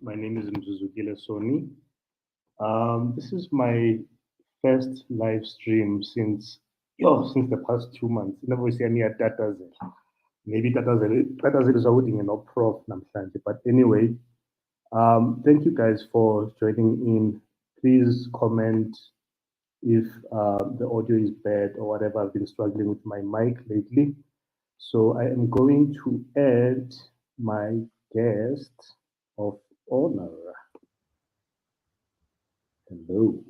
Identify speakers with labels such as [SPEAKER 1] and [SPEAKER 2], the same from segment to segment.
[SPEAKER 1] My name is Mzuzukile Soni. This is my first live stream since the past 2 months. Never see any data. Maybe data is holding a prof namhlanje. But anyway, thank you guys for joining in. Please comment if the audio is bad or whatever. I've been struggling with my mic lately. So I am going to add my guest of honor. Hello.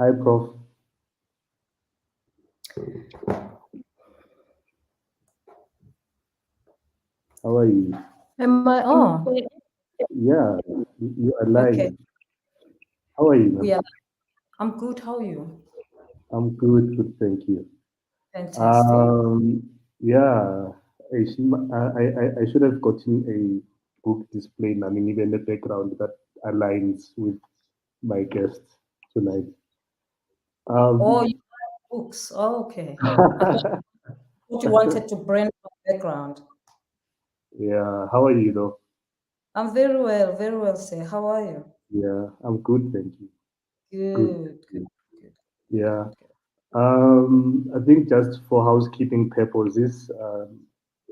[SPEAKER 1] Hi, Prof. How are you?
[SPEAKER 2] Am I on?
[SPEAKER 1] Yeah, you are live.
[SPEAKER 2] Okay.
[SPEAKER 1] How are you?
[SPEAKER 2] Yeah, I'm good. How are you?
[SPEAKER 1] I'm good, thank you.
[SPEAKER 2] Fantastic.
[SPEAKER 1] Yeah, I should have gotten a book display. I mean, even the background that aligns with my guest tonight.
[SPEAKER 2] Oh, you like books. Oh, okay. I thought you wanted to brand my background.
[SPEAKER 1] Yeah, how are you though?
[SPEAKER 2] I'm very well, sir. How are you?
[SPEAKER 1] Yeah, I'm good, thank you.
[SPEAKER 2] Good.
[SPEAKER 1] Yeah. I think just for housekeeping purposes,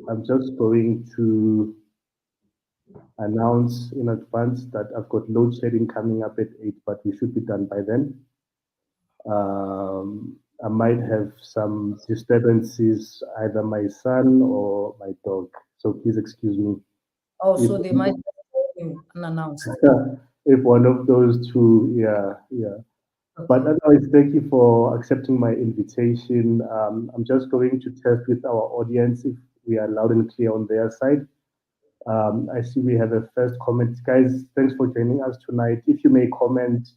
[SPEAKER 1] I'm just going to announce in advance that I've got load shedding coming up at 8, but we should be done by then. I might have some disturbances, either my son or my dog. So please excuse me.
[SPEAKER 2] Oh,
[SPEAKER 1] If,
[SPEAKER 2] so they might have unannounced.
[SPEAKER 1] if one of those two, yeah. But
[SPEAKER 2] Okay.
[SPEAKER 1] otherwise, thank you for accepting my invitation. I'm just going to test with our audience if we are loud and clear on their side. I see we have a first comment. Guys, thanks for joining us tonight. If you may comment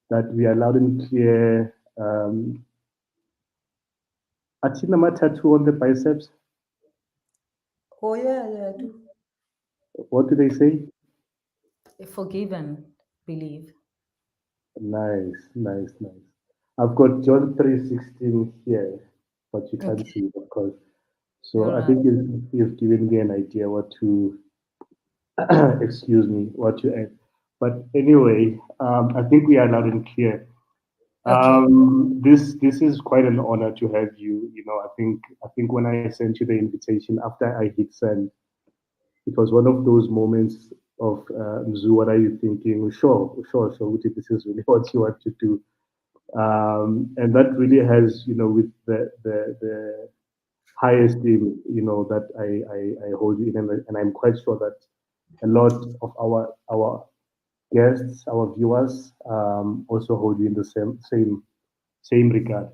[SPEAKER 1] that we are loud and clear. Atina tattoo on the biceps.
[SPEAKER 2] Oh, yeah, I do.
[SPEAKER 1] What do they say?
[SPEAKER 2] Forgiven, believe.
[SPEAKER 1] Nice. I've got John 3:16 here, but you can't
[SPEAKER 2] Okay.
[SPEAKER 1] see it, of course.
[SPEAKER 2] All
[SPEAKER 1] So I
[SPEAKER 2] right.
[SPEAKER 1] think you've given me an idea what to excuse me, what to add. But anyway, I think we are loud and clear.
[SPEAKER 2] Okay.
[SPEAKER 1] This is quite an honor to have you. You know, I think when I sent you the invitation after I hit send, it was one of those moments of Mzu, what are you thinking? Sure, Uti, this is really what you want to do. And that really has, with the highest esteem, that I hold you in, and I'm quite sure that a lot of our guests, our viewers, also hold you in the same regard.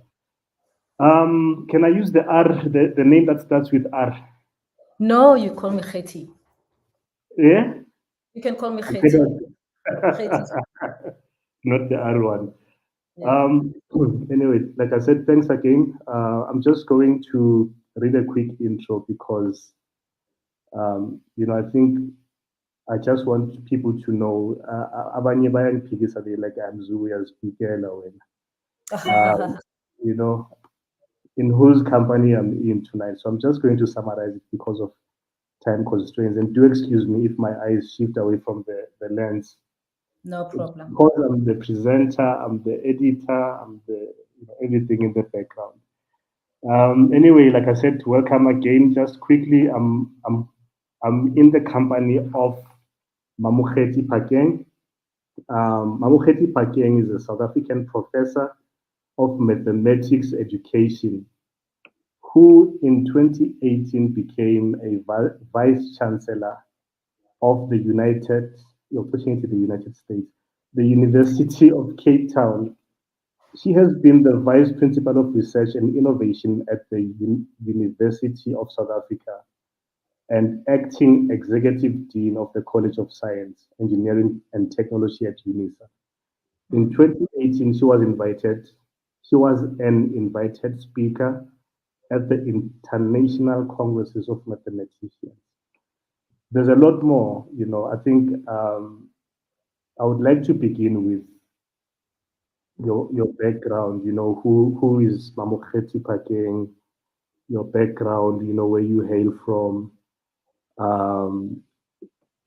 [SPEAKER 1] Can I use the R, the name that starts with R?
[SPEAKER 2] No, you call me Kheti.
[SPEAKER 1] Yeah?
[SPEAKER 2] You can call me
[SPEAKER 1] You
[SPEAKER 2] Kheti.
[SPEAKER 1] cannot. Not the R one.
[SPEAKER 2] Yeah.
[SPEAKER 1] Anyway, like I said, thanks again. I'm just going to read a quick intro because, I think I just want people to know. Abanye bayangiphikisa be like I'm Zulu uyazibhikela wena. You know, in whose company I'm in tonight. So I'm just going to summarize it because of time constraints. And do excuse me if my eyes shift away from the lens.
[SPEAKER 2] No problem.
[SPEAKER 1] Because I'm the presenter, I'm the editor, I'm the everything in the background. Anyway, like I said, welcome again. Just quickly, I'm in the company of Mamokgethi Phakeng. Mamokgethi Phakeng is a South African professor of mathematics education who in 2018 became a vice chancellor of the United States, the University of Cape Town. She has been the Vice Principal of Research and Innovation at the University of South Africa and Acting Executive Dean of the College of Science, Engineering and Technology at UNISA. In 2018, she was an invited speaker at the International Congresses of Mathematicians. There's a lot more, I think I would like to begin with your background, who is Mamokgethi Phakeng, your background, where you hail from.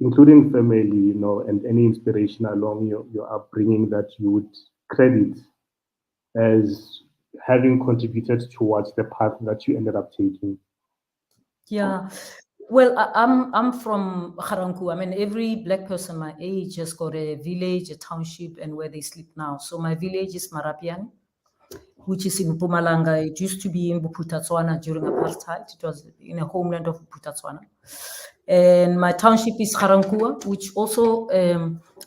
[SPEAKER 1] including family, you know, and any inspiration along your upbringing that you would credit as having contributed towards the path that you ended up taking?
[SPEAKER 2] Yeah, well, I'm from Garanku. I mean, every black person my age has got a village, a township, and where they sleep now. So my village is Marapian, which is in Mpumalanga. It used to be in Botswana during apartheid. It was in a homeland of Botswana. And my township is Garankua, which also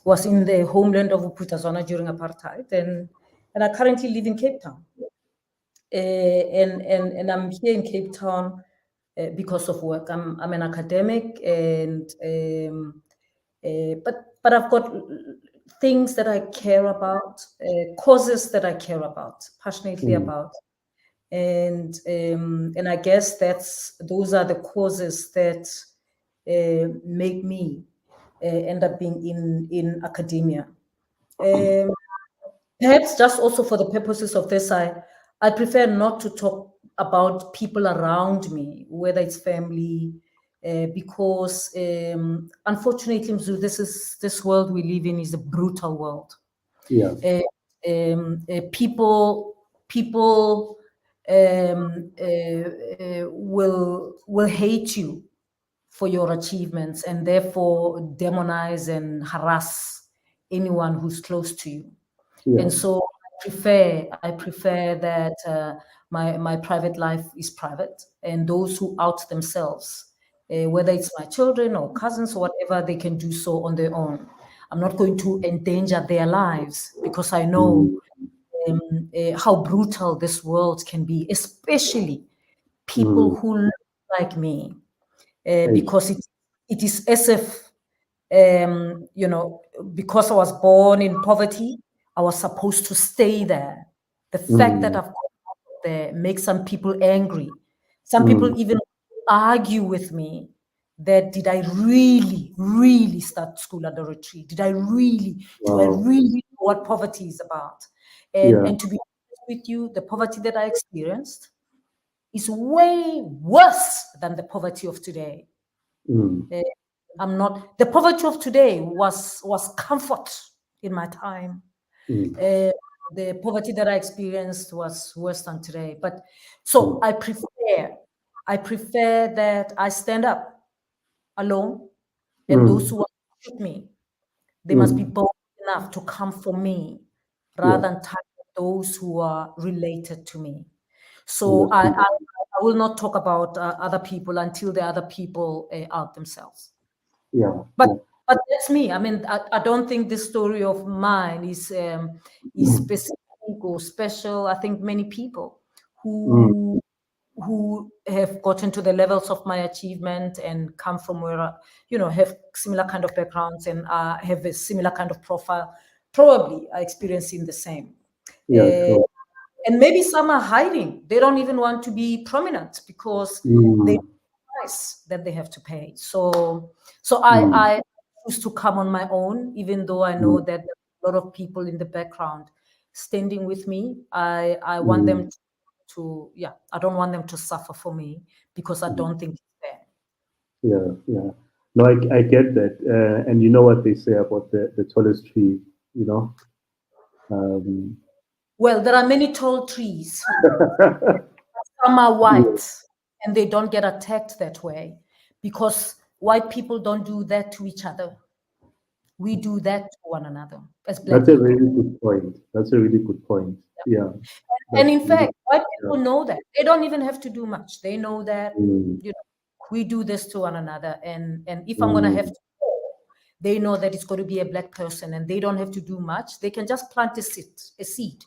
[SPEAKER 2] was in the homeland of Botswana during apartheid. And I currently live in Cape Town. And I'm here in Cape Town because of work. I'm an academic, and but I've got things that I care about, causes that I care about, passionately about, and I guess those are the causes that make me end up being in academia. Perhaps just also for the purposes of this, I prefer not to talk about people around me, whether it's family, because unfortunately, Mzu, this world we live in is a brutal world.
[SPEAKER 1] Yeah.
[SPEAKER 2] People will hate you for your achievements, and therefore demonize and harass anyone who's close to you.
[SPEAKER 1] Yeah.
[SPEAKER 2] And so I prefer that my private life is private, and those who out themselves, whether it's my children or cousins or whatever, they can do so on their own. I'm not going to endanger their lives, because I know how brutal this world can be, especially people who look like me, because it is as if, you know, because I was born in poverty, I was supposed to stay there. The fact that I've come out there makes some people angry. Some people even argue with me that did I really, really start school at the retreat? Do I really know what poverty is about? And to be honest with you, the poverty that I experienced is way worse than the poverty of today. The poverty of today was comfort in my time. The poverty that I experienced was worse than today. But so I prefer that I stand up alone, and those who shoot me, they must be bold enough to come for me, rather than target those who are related to me. So I will not talk about other people until the other people out themselves. But that's me. I mean, I don't think this story of mine is specific or special. I think many people who have gotten to the levels of my achievement and come from where, you know, have similar kind of backgrounds and have a similar kind of profile, probably are experiencing the same. And maybe some are hiding. They don't even want to be prominent because they price that they have to pay. So I choose to come on my own, even though I know that a lot of people in the background standing with me. I want them to I don't want them to suffer for me, because I don't think it's fair.
[SPEAKER 1] Yeah. No, I get that. And you know what they say about the tallest tree, you know?
[SPEAKER 2] Well, there are many tall trees. Some are white, and they don't get attacked that way, because white people don't do that to each other. We do that to one another as black
[SPEAKER 1] That's a
[SPEAKER 2] people.
[SPEAKER 1] really good point. That's a really good point. Yeah.
[SPEAKER 2] And in fact, white people know that. They don't even have to do much. They know that, you know, we do this to one another. And if I'm going to have to go, they know that it's going to be a black person, and they don't have to do much. They can just plant a seed.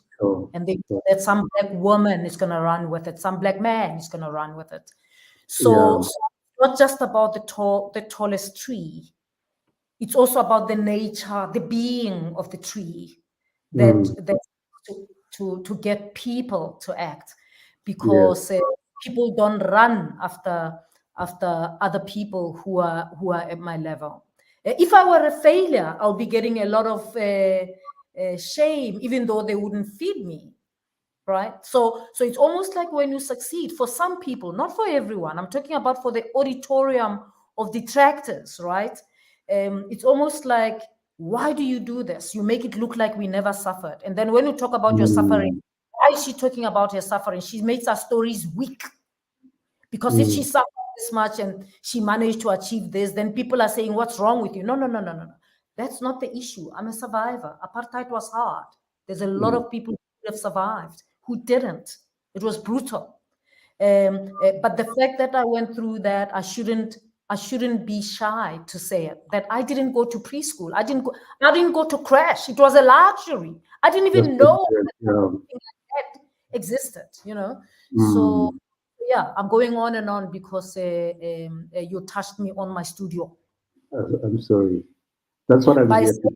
[SPEAKER 2] And they know that some black woman is going to run with it. Some black man is going to run with it. So it's not just about the tallest tree. It's also about the nature, the being of the tree, that to get people to act, because people don't run after other people who are at my level. If I were a failure, I'll be getting a lot of shame, even though they wouldn't feed me, right? So it's almost like when you succeed, for some people, not for everyone. I'm talking about for the auditorium detractors, right? It's almost like, why do you do this? You make it look like we never suffered. And then when you talk about your suffering, why is she talking about her suffering? She makes her stories weak. Because if she suffered this much and she managed to achieve this, then people are saying, what's wrong with you? No. That's not the issue. I'm a survivor. Apartheid was hard. There's a lot of people who have survived who didn't. It was brutal. But the fact that I went through that, I shouldn't be shy to say it. That I didn't go to preschool. I didn't go to crash. It was a luxury. I didn't even know that something like that existed. So. Yeah, I'm going on and on because you touched me on my studio.
[SPEAKER 1] I'm sorry. That's what I'm here to.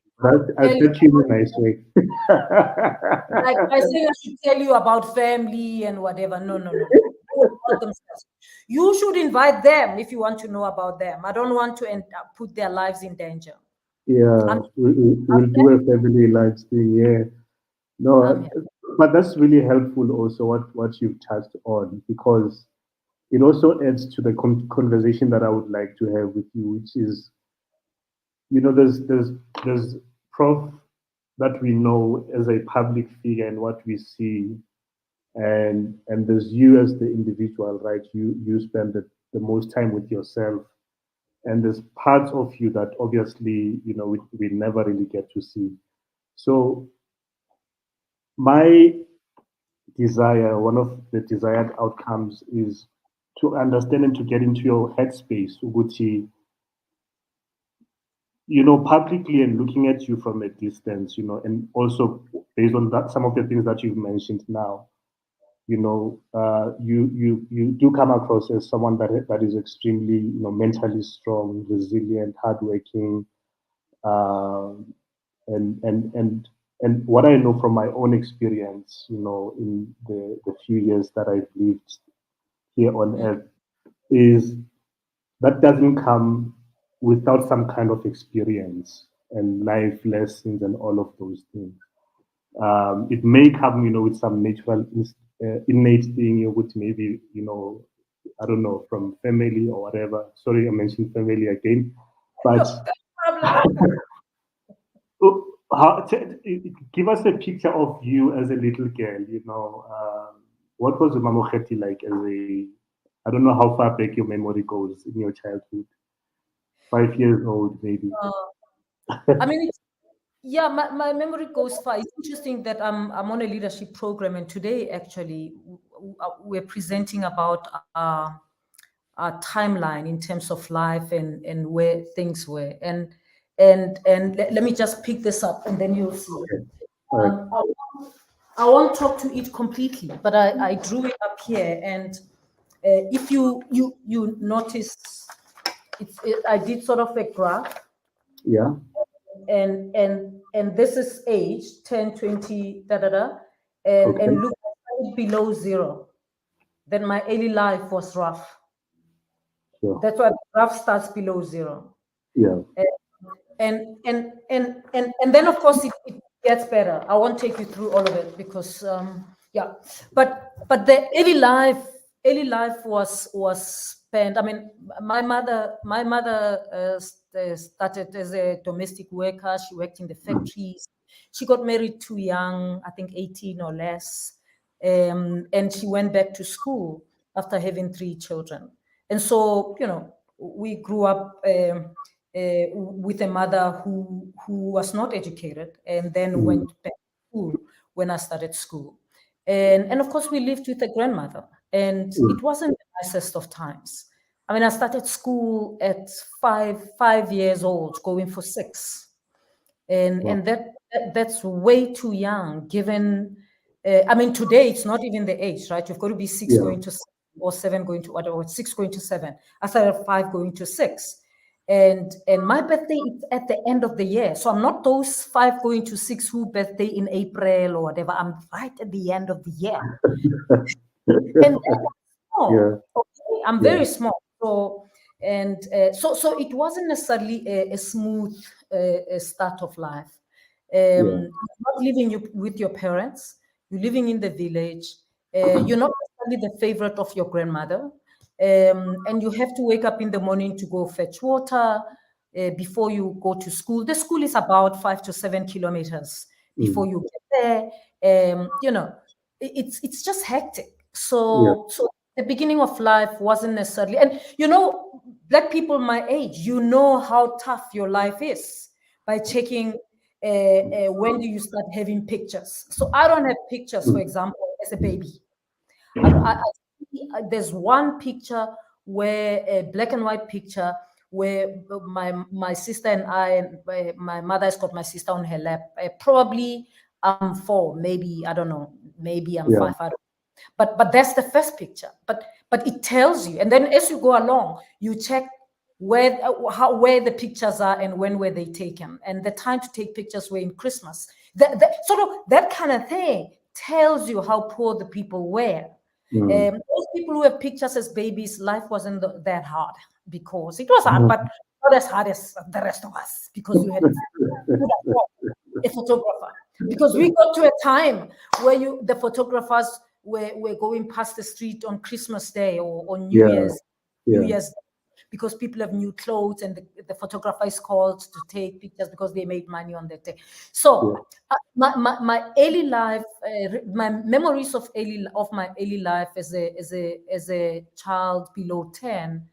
[SPEAKER 1] I said you in a nice way.
[SPEAKER 2] Like I say, I should tell you about family and whatever. No. You should invite them if you want to know about them. I don't want to put their lives in danger.
[SPEAKER 1] Yeah, we'll do a family lives thing. Yeah. No, but that's really helpful also what you've touched on, because it also adds to the conversation that I would like to have with you, which is, there's Prof that we know as a public figure and what we see, and there's you as the individual, right? You spend the most time with yourself, and there's parts of you that obviously we never really get to see. So my desire, one of the desired outcomes, is to understand and to get into your headspace, Uguchi, publicly and looking at you from a distance, and also based on that, some of the things that you've mentioned now, you do come across as someone that is extremely, mentally strong, resilient, hardworking, and what I know from my own experience, in the few years that I've lived here on earth, is that doesn't come without some kind of experience and life lessons and all of those things. It may come, with some natural, innate thing, which maybe, I don't know, from family or whatever. Sorry, I mentioned family again, but give us a picture of you as a little girl. What was Mamokgethi like as a? I don't know how far back your memory goes in your childhood. 5 years old, maybe.
[SPEAKER 2] I mean, yeah, my memory goes far. It's interesting that I'm on a leadership program, and today actually we're presenting about our timeline in terms of life and where things were. And let me just pick this up, and then you'll see.
[SPEAKER 1] Okay. All right.
[SPEAKER 2] I won't talk to it completely, but I drew it up here, and if you notice, I did sort of a graph.
[SPEAKER 1] Yeah.
[SPEAKER 2] And this is age 10, 20, and look below 0. Then my early life was rough.
[SPEAKER 1] Sure.
[SPEAKER 2] That's why the graph starts below 0.
[SPEAKER 1] Yeah.
[SPEAKER 2] And then of course it gets better. I won't take you through all of it because yeah. But the early life was spent. I mean, my mother started as a domestic worker. She worked in the factories. She got married too young, I think 18 or less, and she went back to school after having 3 children. And so, we grew up with a mother who was not educated, and then went back to school when I started school. And of course, we lived with a grandmother, and it wasn't the nicest of times. I mean, I started school at 5 years old, going for 6. And that's way too young, given, I mean, today it's not even the age, right? You've got to be 6 going to 7, or 7 going to, or 6 going to 7. I started 5 going to 6. And my birthday is at the end of the year. So I'm not those 5 going to 6 who birthday in April or whatever. I'm right at the end of the year. And that's small. Yeah. Okay? I'm very small. So so it wasn't necessarily a smooth start of life. You're not living with your parents. You're living in the village. You're not necessarily the favorite of your grandmother. and you have to wake up in the morning to go fetch water before you go to school. The school is about 5 to 7 kilometers before you get there. You know, it's just hectic. So the beginning of life wasn't necessarily, and you know, Black people my age, you know how tough your life is by checking when do you start having pictures. So I don't have pictures, for example, as a baby. There's one picture where a black and white picture where my sister and I, my mother has got my sister on her lap. Probably I'm 4, maybe, I don't know, maybe I'm 5. I don't know. But that's the first picture. But it tells you, and then as you go along, you check where the pictures are and when were they taken, and the time to take pictures were in Christmas. That kind of thing tells you how poor the people were. Those people who have pictures as babies, life wasn't that hard, because it was hard, but not as hard as the rest of us, because you had a photographer. Because we got to a time where the photographers were going past the street on Christmas Day or on New Year's Day, because people have new clothes, and the photographer is called to take pictures because they made money on that day. So my early life, my memories of my early life as a child below 10,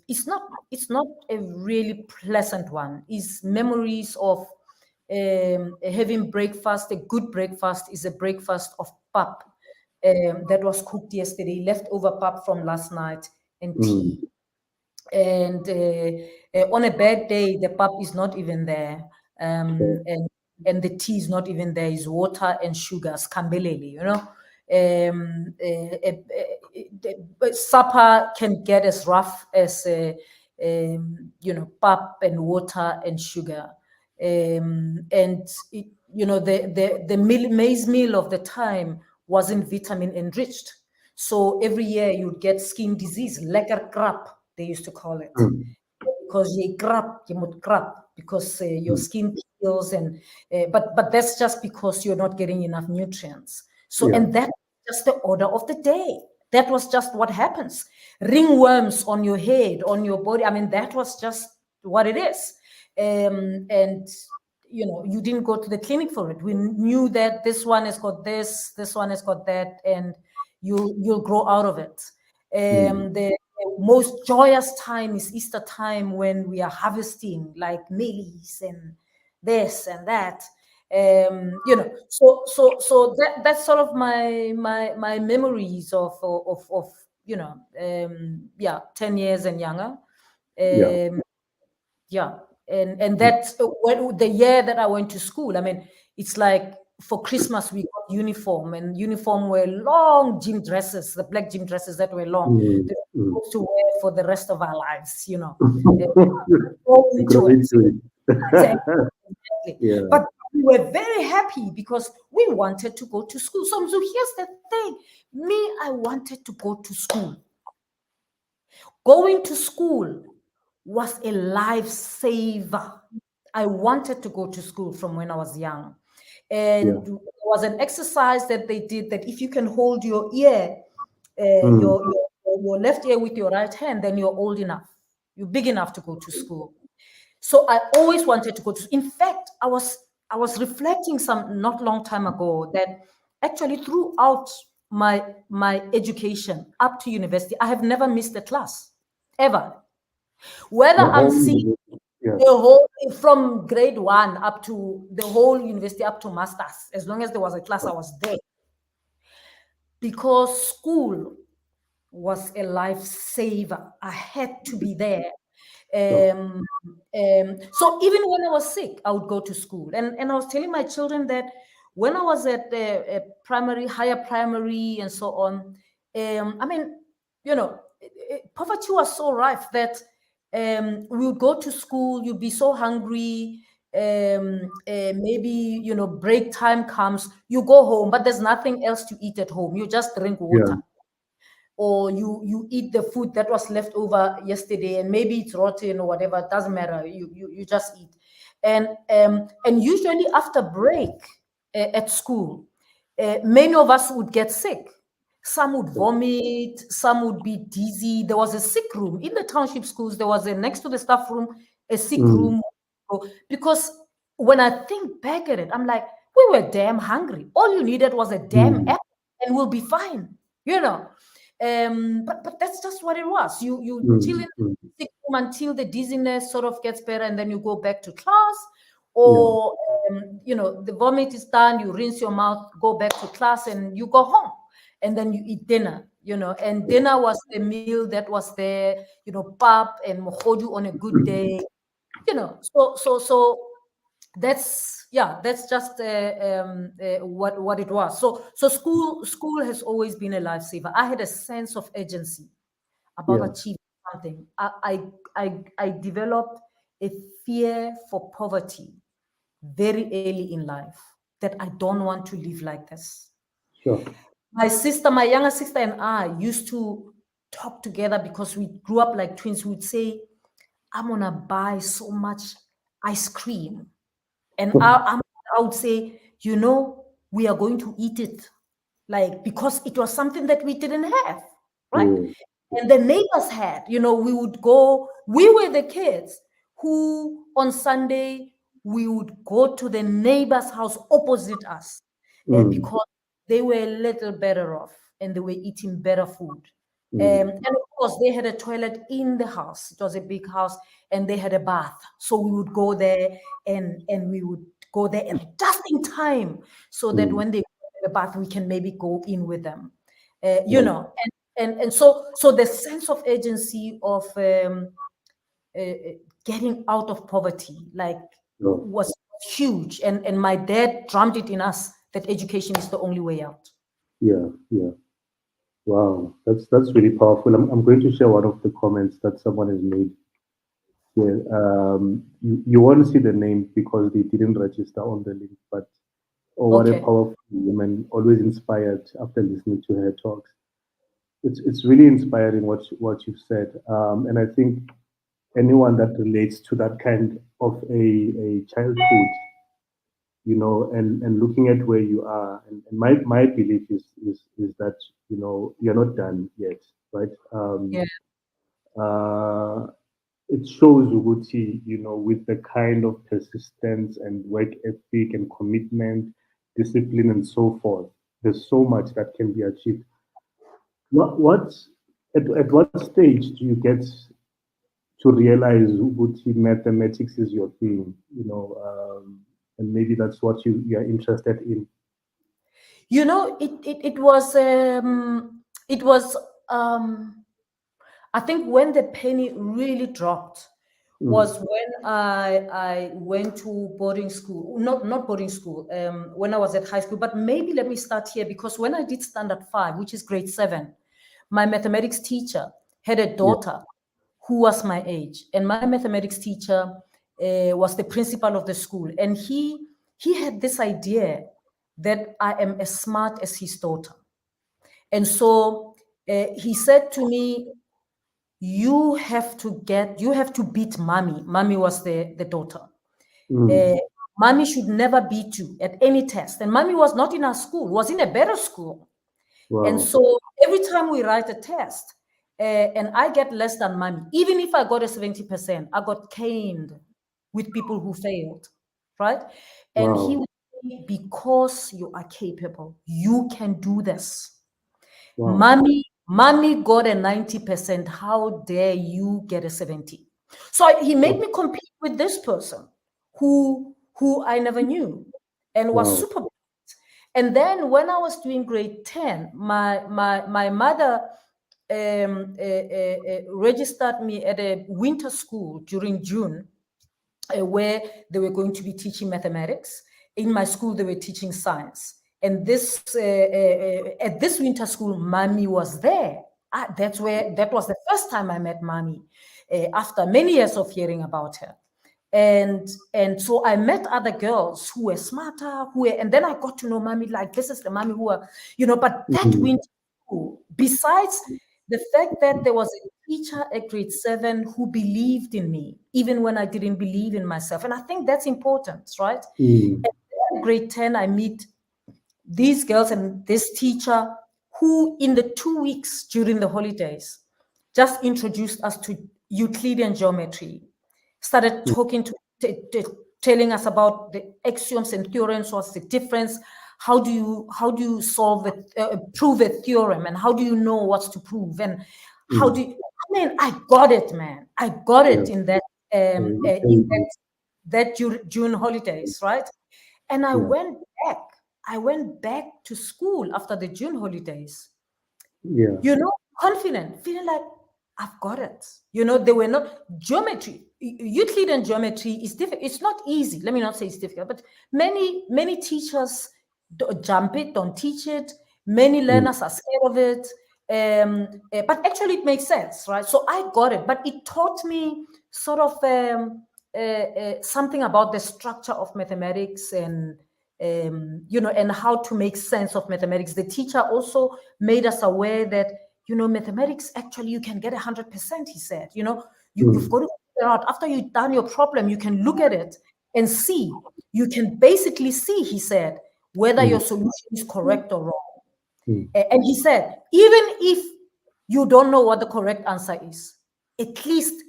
[SPEAKER 2] it's not a really pleasant one. It's memories of having breakfast. A good breakfast is a breakfast of pap that was cooked yesterday, leftover pap from last night, and tea. And on a bad day, the pap is not even there, and the tea is not even there. It's water and sugar, skambelele, you know. Supper can get as rough as you know, pap and water and sugar, and it, you know, the maize meal of the time wasn't vitamin enriched. So every year you'd get skin disease, lekker krap, they used to call it, because you moet krap, because your skin peels, and but that's just because you're not getting enough nutrients. So and that's just the order of the day. That was just what happens. Ringworms on your head, on your body. I mean, that was just what it is. And you know, you didn't go to the clinic for it. We knew that this one has got this one has got that, and you'll grow out of it. The most joyous time is Easter time, when we are harvesting like maize and this and that. You know, so that's sort of my memories of you know, 10 years and younger. And that's when the year that I went to school. I mean, it's like for Christmas we got uniform, and uniform were long gym dresses, the black gym dresses that were long, that we were supposed to wear for the rest of our lives, you know. Exactly. But we were very happy because we wanted to go to school. So here's the thing. Me, I wanted to go to school. Going to school was a lifesaver. I wanted to go to school from when I was young. And there was an exercise that they did, that if you can hold your ear, your left ear with your right hand, then you're old enough. You're big enough to go to school. So I always wanted to go to. In fact, I was reflecting not long time ago that actually throughout my education up to university, I have never missed a class, ever. Whether I'm seeing the whole, from grade 1 up to the whole university, up to masters, as long as there was a class, I was there. Because school was a lifesaver. I had to be there. So even when I was sick, I would go to school. And I was telling my children that when I was at primary, higher primary, and so on, I mean, you know, poverty was so rife that we would go to school, you'd be so hungry, maybe, you know, break time comes, you go home, but there's nothing else to eat at home. You just drink water. Or you eat the food that was left over yesterday, and maybe it's rotten or whatever, it doesn't matter. You just eat. And usually after break at school, many of us would get sick. Some would vomit, some would be dizzy. There was a sick room in the township schools. There was next to the staff room, a sick room. Because when I think back at it, I'm like, we were damn hungry. All you needed was a damn apple and we'll be fine, you know. But that's just what it was. You chill in the sick room until the dizziness sort of gets better, and then you go back to class. Or you know, the vomit is done, you rinse your mouth, go back to class, and you go home. And then you eat dinner, you know, and dinner was the meal that was there, you know, pap and mohodu on a good day, you know. So that's just what it was. So school has always been a lifesaver. I had a sense of urgency about achieving something. I developed a fear for poverty very early in life, that I don't want to live like this.
[SPEAKER 1] Sure.
[SPEAKER 2] My younger sister and I used to talk together because we grew up like twins. We would say, I'm gonna buy so much ice cream. And I would say, you know, we are going to eat it. Like, because it was something that we didn't have, right? And the neighbors had, you know, we would go, we were the kids who on Sunday, we would go to the neighbor's house opposite us because they were a little better off and they were eating better food. And of course, they had a toilet in the house. It was a big house and they had a bath. So we would go there and we would go there and just in time so that when they go to the bath, we can maybe go in with them, you know. And so the sense of urgency of getting out of poverty, like, was huge. And my dad drummed it in us that education is the only way out.
[SPEAKER 1] Yeah. Wow, that's really powerful. I'm going to share one of the comments that someone has made here. You won't see the name because they didn't register on the link, but what a powerful woman, always inspired after listening to her talks. It's really inspiring what you've said, and I think anyone that relates to that kind of a childhood, you know, and looking at where you are, and my belief is that, you know, you're not done yet, right? It shows Uguti, you know, with the kind of persistence and work ethic and commitment, discipline, and so forth. There's so much that can be achieved. At what stage do you get to realize Uguti mathematics is your thing? You know, and maybe that's what you're interested in.
[SPEAKER 2] You know, it was I think when the penny really dropped was when I went to boarding school, not boarding school, when I was at high school. But maybe let me start here, because when I did standard 5, which is grade 7, my mathematics teacher had a daughter who was my age, and my mathematics teacher was the principal of the school, and he had this idea that I am as smart as his daughter. And so he said to me, you have to beat mommy. Mommy was the daughter. Mommy should never beat you at any test. And mommy was not in our school, was in a better school. Wow. And so every time we write a test and I get less than mommy, even if I got a 70%, I got caned with people who failed, right? And he would say, because you are capable, you can do this. Mommy got a 90%. How dare you get a 70? So he made me compete with this person who I never knew and was super bright. And then when I was doing grade 10, my mother registered me at a winter school during June where they were going to be teaching mathematics. In my school, they were teaching science. And this at this winter school, mommy was there. That was the first time I met mommy after many years of hearing about her. And so I met other girls who were smarter, and then I got to know mommy, like, this is the mommy who are, you know, but that winter school, besides the fact that there was a teacher at grade 7 who believed in me, even when I didn't believe in myself. And I think that's important, right? At grade 10, I meet these girls and this teacher who in the 2 weeks during the holidays just introduced us to Euclidean geometry, started talking telling us about the axioms and theorems, what's the difference, how do you solve it, prove a theorem, and how do you know what's to prove, and how do you, I mean, I got it, man. I got it in that June holidays, right? And I went back to school after the June holidays.
[SPEAKER 1] Yeah.
[SPEAKER 2] You know, confident, feeling like I've got it. You know, they were not geometry. Euclidean geometry is difficult. It's not easy. Let me not say it's difficult, but many teachers jump it, don't teach it. Many learners are scared of it. But actually, it makes sense, right? So I got it, but it taught me sort of something about the structure of mathematics and you know, and how to make sense of mathematics. The teacher also made us aware that, you know, mathematics, actually, you can get 100%, he said. You know, you've got to figure out, after you've done your problem, you can look at it and see. You can basically see, he said, whether your solution is correct or wrong. And he said, even if you don't know what the correct answer is, at least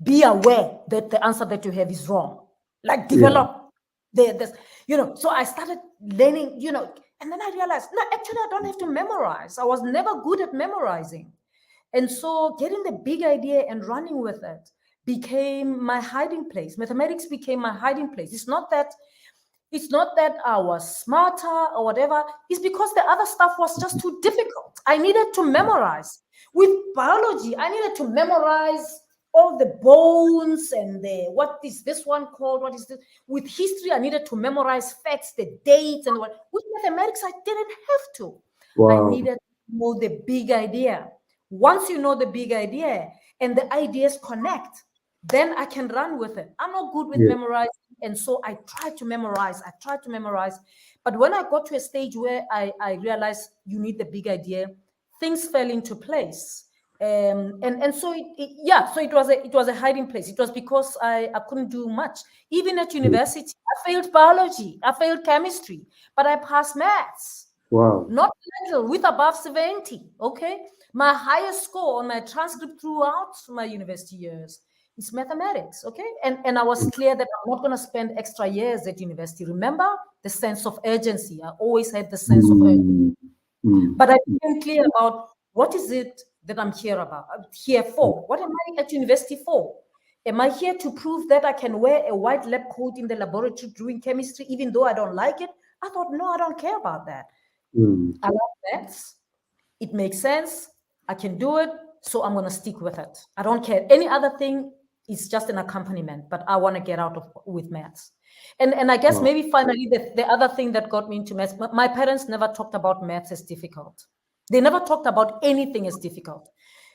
[SPEAKER 2] be aware that the answer that you have is wrong. Like develop this, you know. So I started learning, you know, and then I realized, no, actually, I don't have to memorize. I was never good at memorizing. And so getting the big idea and running with it became my hiding place. Mathematics became my hiding place. It's not that I was smarter or whatever. It's because the other stuff was just too difficult. I needed to memorize. With biology, I needed to memorize all the bones and what is this one called? What is this? With history, I needed to memorize facts, the dates, and what. With mathematics, I didn't have to. Wow. I needed to know the big idea. Once you know the big idea and the ideas connect, then I can run with it. I'm not good with memorizing. And so I tried to memorize. But when I got to a stage where I realized you need the big idea, things fell into place. And so it was a hiding place. It was because I couldn't do much. Even at university, I failed biology, I failed chemistry, but I passed maths.
[SPEAKER 1] Wow.
[SPEAKER 2] Not little, with above 70. Okay. My highest score on my transcript throughout my university years is mathematics. Okay. And I was clear that I'm not going to spend extra years at university. Remember the sense of urgency. I always had the sense of urgency. But I became clear about what is it that I'm here for. What am I at university for? Am I here to prove that I can wear a white lab coat in the laboratory doing chemistry, even though I don't like it? I thought, no, I don't care about that. I love maths. It makes sense. I can do it. So I'm going to stick with it. I don't care. Any other thing is just an accompaniment, but I want to get out with maths. And I guess maybe finally the other thing that got me into maths, my parents never talked about maths as difficult. They never talked about anything as difficult.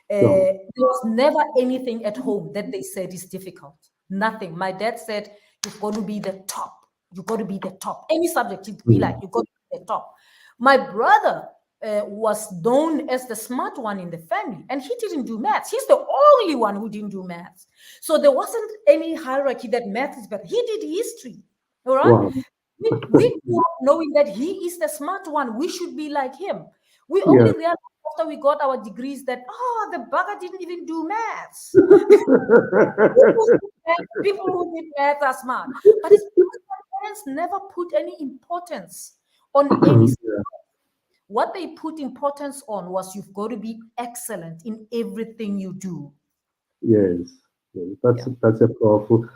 [SPEAKER 2] There was never anything at home that they said is difficult. Nothing. My dad said, you've got to be the top. You've got to be the top. Any subject, you'd be like, you've got to be the top. My brother was known as the smart one in the family, and he didn't do maths. He's the only one who didn't do maths. So there wasn't any hierarchy that math is better. He did history, all right? Wow. We grew up knowing that he is the smart one. We should be like him. We only realized after we got our degrees that, the bugger didn't even do maths. People who did maths are smart. But it's because my parents never put any importance on any subject. What they put importance on was you've got to be excellent in everything you do.
[SPEAKER 1] Yes, that's a powerful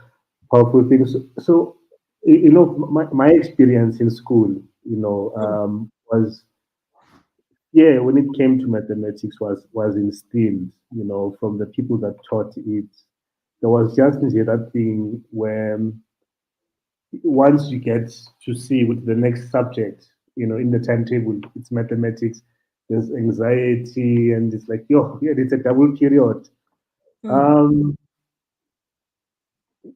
[SPEAKER 1] thing. So you know, my experience in school, you know, was when it came to mathematics was instilled, you know, from the people that taught it. There was just that thing where once you get to see with the next subject, you know, in the timetable, it's mathematics, there's anxiety, and it's like, it's a double period.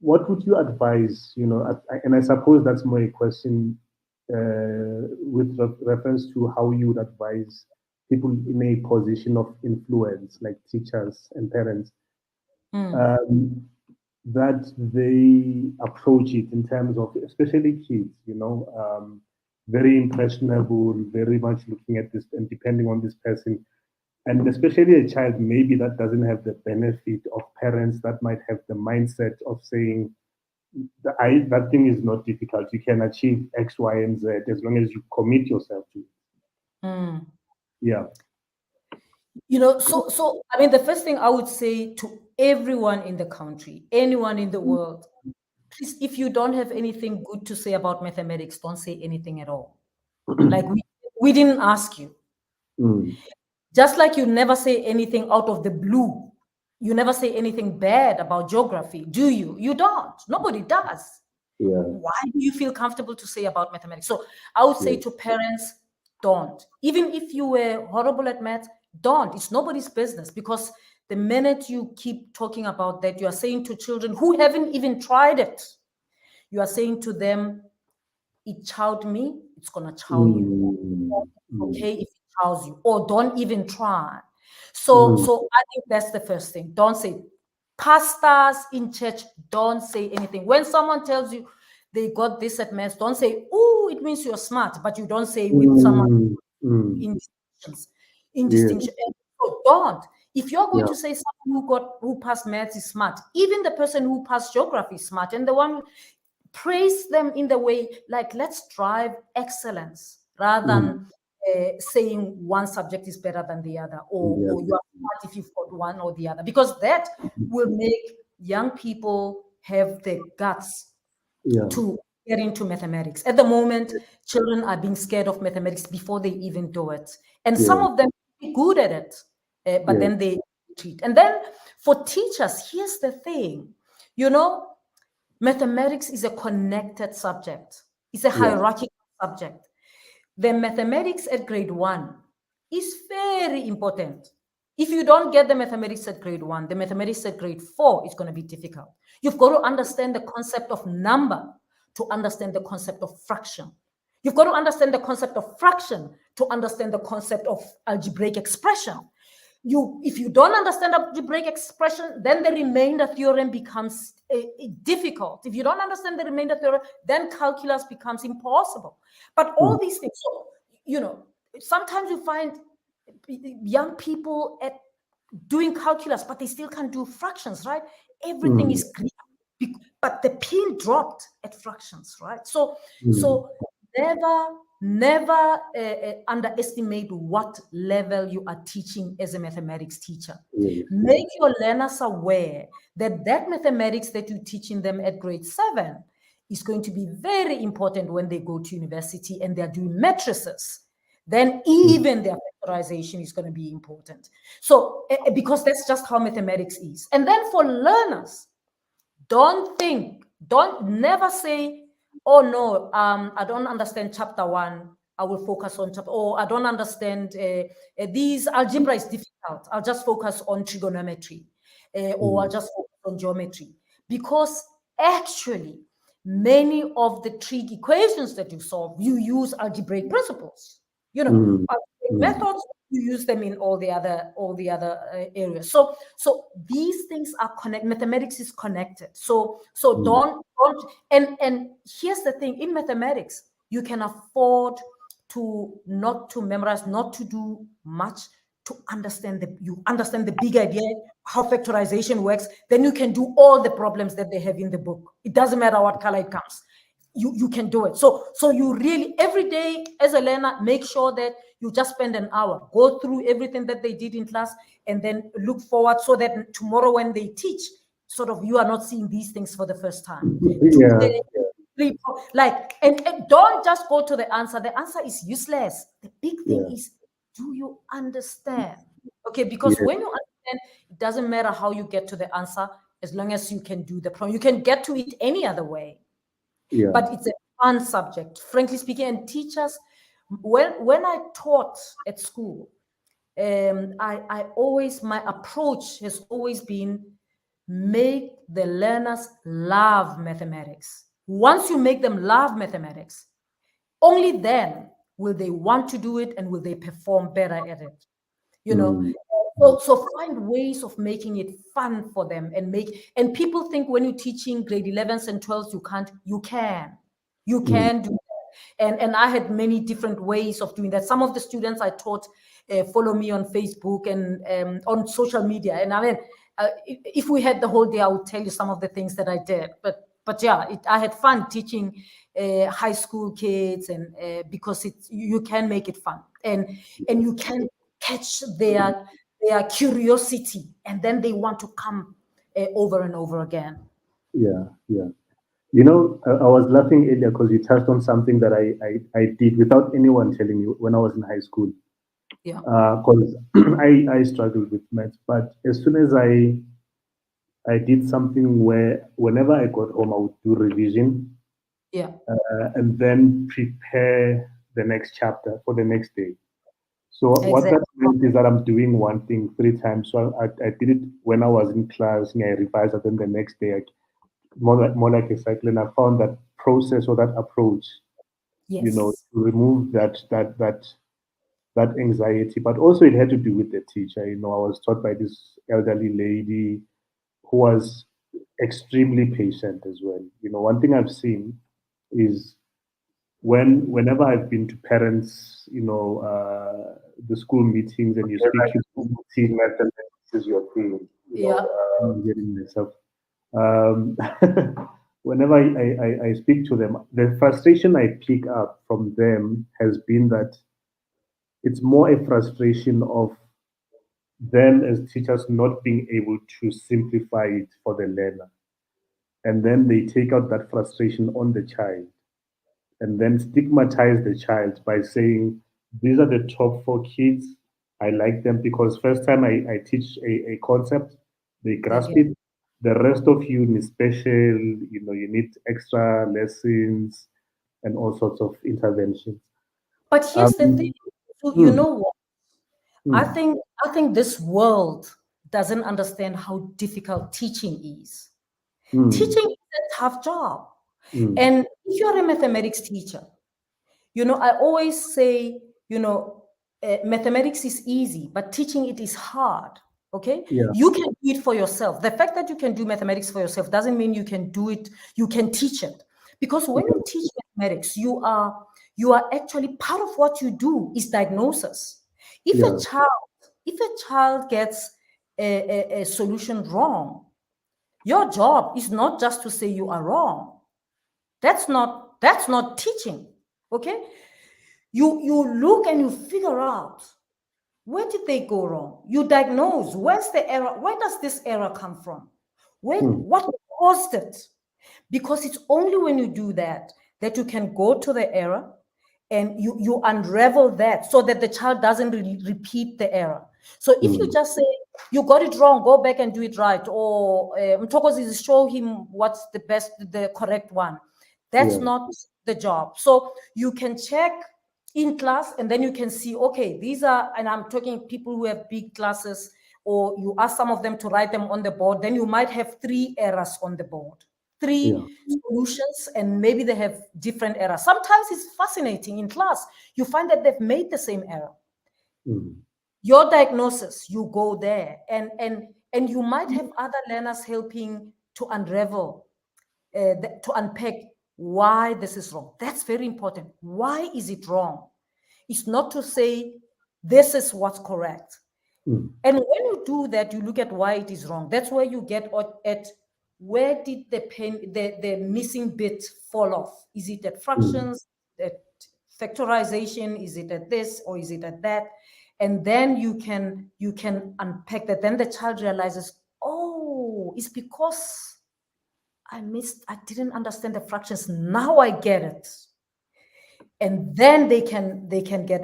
[SPEAKER 1] What would you advise, you know, and I suppose that's more a question with reference to how you would advise people in a position of influence, like teachers and parents, that they approach it in terms of, especially kids, you know, very impressionable, very much looking at this and depending on this person. And especially a child, maybe that doesn't have the benefit of parents that might have the mindset of saying, that thing is not difficult. You can achieve X, Y, and Z as long as you commit yourself to it. Yeah.
[SPEAKER 2] So I mean, the first thing I would say to everyone in the country, anyone in the world, please, if you don't have anything good to say about mathematics, don't say anything at all. Like we didn't ask you. Just like you never say anything out of the blue. You never say anything bad about geography, do you? You don't. Nobody does.
[SPEAKER 1] Yeah.
[SPEAKER 2] Why do you feel comfortable to say about mathematics? So I would say to parents, don't. Even if you were horrible at math, don't. It's nobody's business, because the minute you keep talking about that, you are saying to children who haven't even tried it, you are saying to them, it chowed me, it's gonna chow you. Okay, if it chows you, or don't even try. So I think that's the first thing. Don't say. Pastors in church, don't say anything. When someone tells you they got this at maths, don't say, oh, it means you're smart, but you don't say with someone in distinction. So don't. If you're going to say someone who passed maths is smart, even the person who passed geography is smart, and the one, praise them in the way, like, let's drive excellence rather than saying one subject is better than the other, or you are smart if you've got one or the other, because that will make young people have the guts to get into mathematics. At the moment, children are being scared of mathematics before they even do it. And some of them are good at it, but then they retreat. And then for teachers, here's the thing, mathematics is a connected subject. It's a hierarchical subject. The mathematics at grade 1 is very important. If you don't get the mathematics at grade 1, the mathematics at grade 4 is going to be difficult. You've got to understand the concept of number to understand the concept of fraction. You've got to understand the concept of fraction to understand the concept of algebraic expression. If you don't understand algebraic expression, then the remainder theorem becomes difficult. If you don't understand the remainder theorem, then calculus becomes impossible. But all these things, so, sometimes you find young people doing calculus, but they still can't do fractions, right? Everything is Greek, but the pin dropped at fractions, right? So never underestimate what level you are teaching as a mathematics teacher. Make your learners aware that mathematics that you're teaching them at grade 7 is going to be very important when they go to university and they're doing matrices. Then even their factorization is going to be important. So, because that's just how mathematics is. And then for learners, never say, oh no, I don't understand chapter 1. I will focus on chapter, or I don't understand these algebra is difficult. I'll just focus on trigonometry, or I'll just focus on geometry. Because actually, many of the trig equations that you solve, you use algebraic principles. Methods, you use them in all the other areas. So these things are connected. Mathematics is connected. So don't. And here's the thing: in mathematics, you can afford to not to memorize, not to do much, to understand the big idea, how factorization works. Then you can do all the problems that they have in the book. It doesn't matter what color it comes. You can do it. So you really, every day as a learner, make sure that you just spend an hour, go through everything that they did in class, and then look forward so that tomorrow when they teach, sort of, you are not seeing these things for the first time. And don't just go to the answer. The answer is useless. The big thing is, do you understand? Okay, because when you understand, it doesn't matter how you get to the answer, as long as you can do the problem. You can get to it any other way. But it's a fun subject, frankly speaking. And teachers, when I taught at school, my approach has always been, make the learners love mathematics. Once you make them love mathematics, only then will they want to do it and will they perform better at it. So find ways of making it fun for them, and people think when you're teaching grade 11s and 12s, you can do that. And I had many different ways of doing that. Some of the students I taught follow me on Facebook and on social media. And I mean, if we had the whole day, I would tell you some of the things that I did. But yeah, I had fun teaching high school kids, and because you can make it fun, and you can catch their curiosity, and then they want to come over and over again.
[SPEAKER 1] Yeah. You know, I was laughing earlier because you touched on something that I did without anyone telling me when I was in high school.
[SPEAKER 2] Yeah.
[SPEAKER 1] Because I struggled with maths, but as soon as I did something where whenever I got home, I would do revision.
[SPEAKER 2] Yeah.
[SPEAKER 1] And then prepare the next chapter for the next day. So what
[SPEAKER 2] Exactly.
[SPEAKER 1] that meant is that I'm doing one thing 3 times. So I did it when I was in class, and I revised it, then the next day, more like a cycle. And I found that process or that approach, you know,
[SPEAKER 2] Yes.
[SPEAKER 1] to remove that anxiety. But also it had to do with the teacher. You know, I was taught by this elderly lady who was extremely patient as well. You know, one thing I've seen is whenever I've been to parents, you know, the school meetings, and you speak to the team, mathematics is your thing. You
[SPEAKER 2] Yeah.
[SPEAKER 1] know, I'm getting myself. Um, whenever I speak to them, the frustration I pick up from them has been that it's more a frustration of them as teachers not being able to simplify it for the learner. And then they take out that frustration on the child and then stigmatize the child by saying, these are the top 4 kids. I like them because first time I teach a concept, they grasp
[SPEAKER 2] Okay.
[SPEAKER 1] it. The rest of you need special, you know, you need extra lessons and all sorts of interventions.
[SPEAKER 2] But here's the thing. So you
[SPEAKER 1] Hmm,
[SPEAKER 2] know what? I
[SPEAKER 1] hmm,
[SPEAKER 2] think this world doesn't understand how difficult teaching is.
[SPEAKER 1] hmm,
[SPEAKER 2] Teaching is a tough job.
[SPEAKER 1] hmm.
[SPEAKER 2] And if you're a mathematics teacher, I always say, mathematics is easy, but teaching it is hard. Okay,
[SPEAKER 1] Yeah,
[SPEAKER 2] you can do it for yourself. The fact that you can do mathematics for yourself doesn't mean you can do it. You can teach it, because when you teach mathematics, you are actually, part of what you do is diagnosis. If
[SPEAKER 1] yeah,
[SPEAKER 2] a child gets a solution wrong, your job is not just to say you are wrong. That's not teaching. Okay, you look and you figure out, where did they go wrong? You diagnose, where's the error? Where does this error come from?
[SPEAKER 1] hmm,
[SPEAKER 2] What caused it? Because it's only when you do that you can go to the error and you unravel that, so that the child doesn't repeat the error. So if you
[SPEAKER 1] hmm.
[SPEAKER 2] just say, you got it wrong, go back and do it right, or Mtokozi, show him what's the correct one, that's
[SPEAKER 1] Yeah,
[SPEAKER 2] not the job. So you can check in class, and then you can see, okay, these are, and I'm talking people who have big classes, or you ask some of them to write them on the board, then you might have 3 errors on the board,
[SPEAKER 1] yeah,
[SPEAKER 2] 3 solutions, and maybe they have different errors. Sometimes it's fascinating in class. You find that they've made the same error.
[SPEAKER 1] hmm,
[SPEAKER 2] Your diagnosis, you go there, and you might have other learners helping to unravel, to unpack why this is wrong. That's very important. Why is it wrong? It's not to say this is what's correct.
[SPEAKER 1] hmm.
[SPEAKER 2] And when you do that, you look at why it is wrong. That's where you get at where did the missing bit fall off? Is it at
[SPEAKER 1] Hmm.
[SPEAKER 2] fractions, at factorization? Is it at this, or is it at that? And then you can unpack that. Then the child realizes, oh, it's because I didn't understand the fractions. Now I get it. And then they can get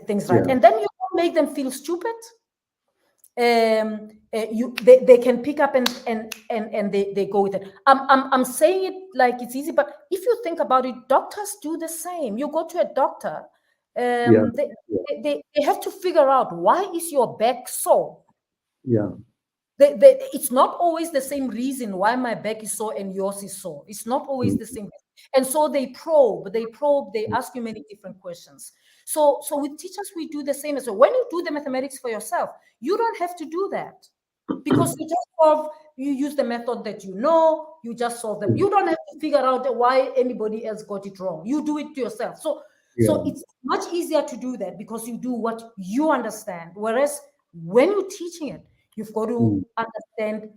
[SPEAKER 2] things right.
[SPEAKER 1] Yeah,
[SPEAKER 2] And then you don't make them feel stupid. They can pick up and they go with it. I'm saying it like it's easy, but if you think about it, doctors do the same. You go to a doctor,
[SPEAKER 1] yeah,
[SPEAKER 2] they have to figure out, why is your back sore?
[SPEAKER 1] yeah.
[SPEAKER 2] It's not always the same reason why my back is sore and yours is sore. It's not always the same. And so they probe, they ask you many different questions. So with teachers, we do the same as well. When you do the mathematics for yourself, you don't have to do that. because you just solve, you use the method that you know, you just solve them. You don't have to figure out why anybody else got it wrong. You do it to yourself. So it's much easier to do that because you do what you understand. Whereas when you're teaching it, you've got to understand